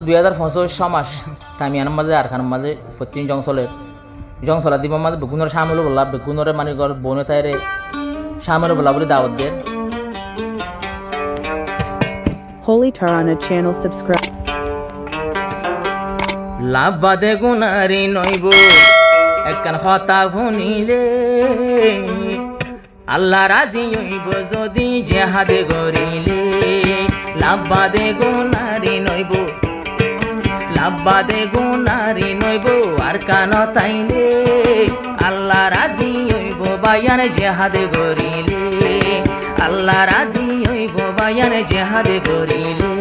2025 সমাস টাইমিয়ান মাঝে আর খান মাঝে ফতিন জংসলা দিব মাঝে বেগুনের সামনে বলা বেগুনের মানে গর বনে থাইরে সামনে বলা বলে দাওয়াত দেন Holy Tarana channel subscribe লাভবাদে Gunari নইব একখান হতা শুনিলে আল্লাহ রাজি হইব যদি জেহাদে গরিলে লাভবাদে গুনারি নইব লাভবাদে গুনারি নইব আর কান তাইলে আল্লাহ রাজি হইব বায়ান জেহাদে গরিলে আল্লাহ রাজি হইব বায়ান জেহাদে গরিলে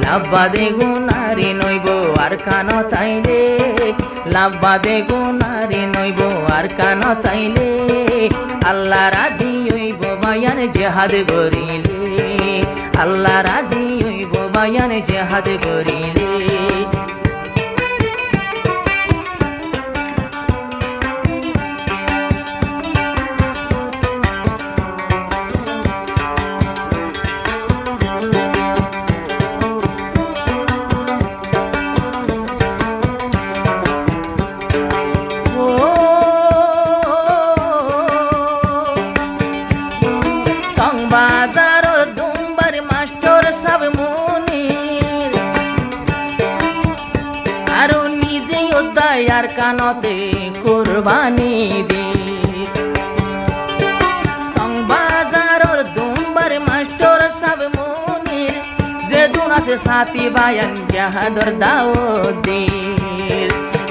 লাভবাদে গুনারি নইব আর কান তাইলে লাভবাদে গুনারি নইব আর কান তাইলে আল্লাহ রাজি হইব বায়ান জেহাদ গরিলে আল্লাহ রাজি হইব বায়ান জেহাদ গরিলে বাজারর দুম্বার মাস্টার সব মুনির আর নিজে উদয়ার কানতে কুরবানি দি বাজারর দুম্বার মাস্টার সব মুনির যে দুন আছে সাথী বায়ান জাহাদর দাওয়াত দি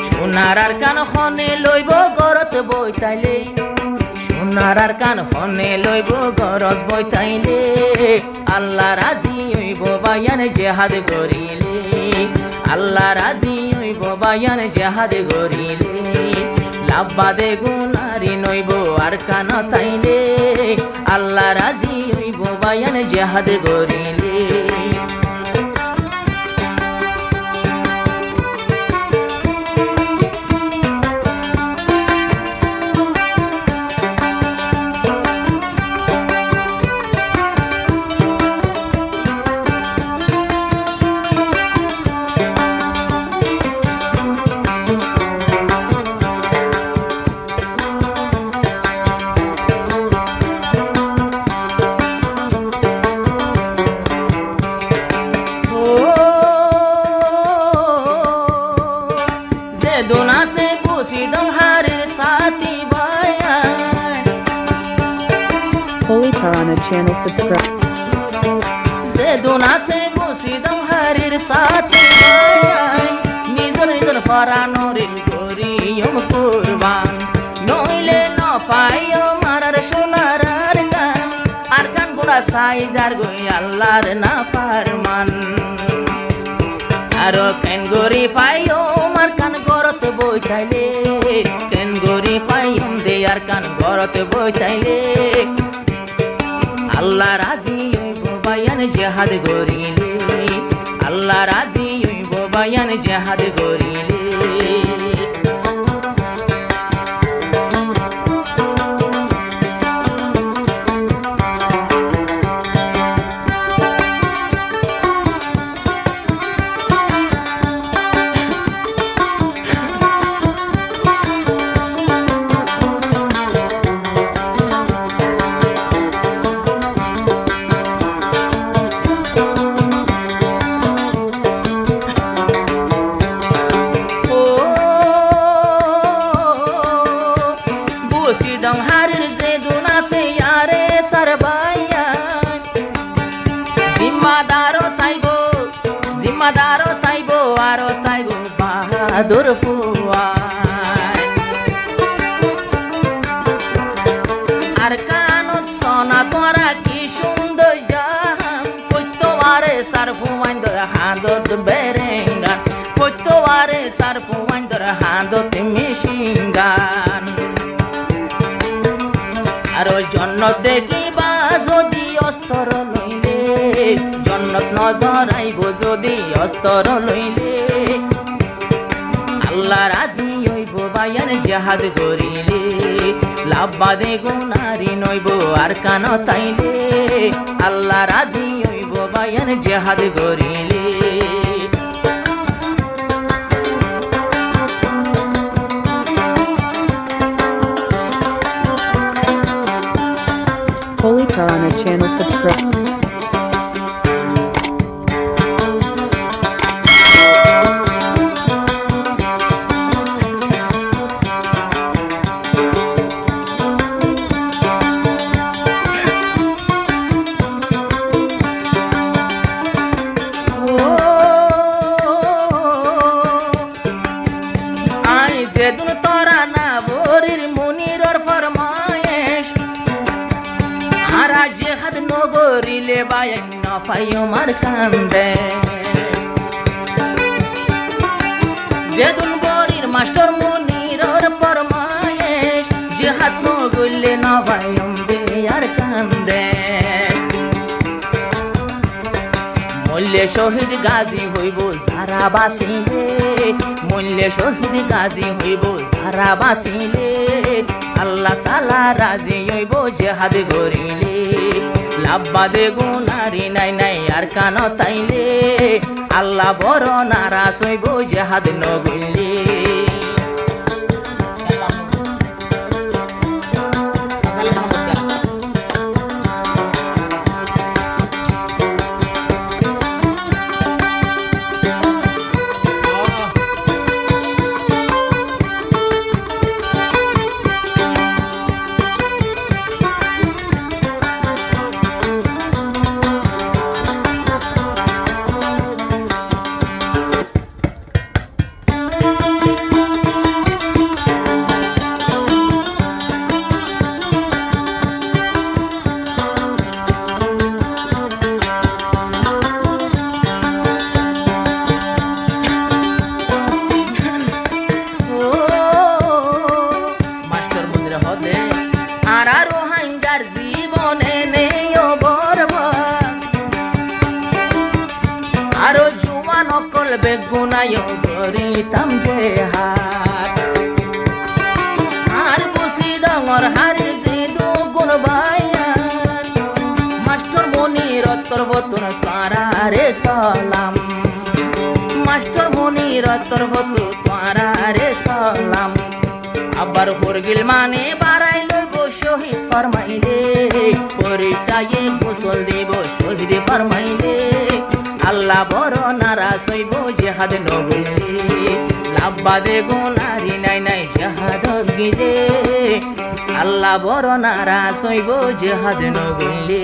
সোনার আর কান খনে লইব গরত বইতাইলে সোনার কান হনে লইব গরত বইতাইলে আল্লাহ রাজি হইব বায়ান জেহাদ গরিলে আল্লাহ রাজি হইব বায়ান জেহাদ গরিলে লাভবাদে গুনারি নইব আর কান তাইলে আল্লাহ রাজি হইব বায়ান জেহাদ গরিলে दोना से पूछी दम हारिर साथी बायान Holy Tarana channel subscribe से दोना से पूछी दम हारिर साथी बायान निजर निजर फरानोरिल करियम कुरबान नइले न पाइयो मारार सोनार गान আর কান গুড়া সাই যার গই আল্লাহর না ফারমান আর কেন গরি পাইও মার কান গরত বইতাইলে কেন গরি পাইম দে আর কান গরত বইতাইলে আল্লাহ রাজি হইব বায়ান জেহাদ গরিলে আল্লাহ রাজি হইব বায়ান জেহাদ গরিলে sidang harir zeduna se yare sarbayan zimadaro taibo aro taibo bahadur fuan ar kanut sona tora ki sunder jaham foito are sarfu wandor handor berenga foito are sarfu wandor handor mishingan আর জন্নত দেখিবা যদি অস্তর লইলে জন্নত নজর আইব যদি অস্তর লইলে আল্লাহ রাজি হইব বায়ান জেহাদ গরিলে লাভবাদে গুনারি নইব আর কান তাইলে আল্লাহ রাজি হইব বায়ান জেহাদ গরিলে বাই নফাইও মার কান্দে যেদুন বরির মাস্টার মনিরর ফরমায়েশ জিহাদ নগলে নফাইম দে আর কান্দে মূল্যে শহীদ গাজী হইব যারা বাঁচিলে মূল্যে শহীদ গাজী হইব যারা বাঁচিলে আল্লাহ তাআলা রাজি হইব জিহাদ করিলে লাভবাদে গুনারি নাই নাই আর কান তাইলে আল্লাহ বড় নারাজ হইব জিহাদ নগইলে আরো জুয়ান অকল বেগুনায় করিতাম যে হাত আর বসি ডাঙর হারির যে দুগুণ বায়ান মাস্টার মনির তোর বতুন তারারে সালাম মাস্টার মনির তোর বতু তারারে সালাম আবার হরগিল মানে বাড়াই লইব শহীদ ফরমাইলে পরিটায়ে গোসল দেব শহীদ ফরমাইলে আল্লাহ বড় নারাজ হইব জিহাদ নগইলে লাভবাদে গুনারি নাই নাই জিহাদ গিলে আল্লাহ বড় নারাজ হইব জিহাদ নগইলে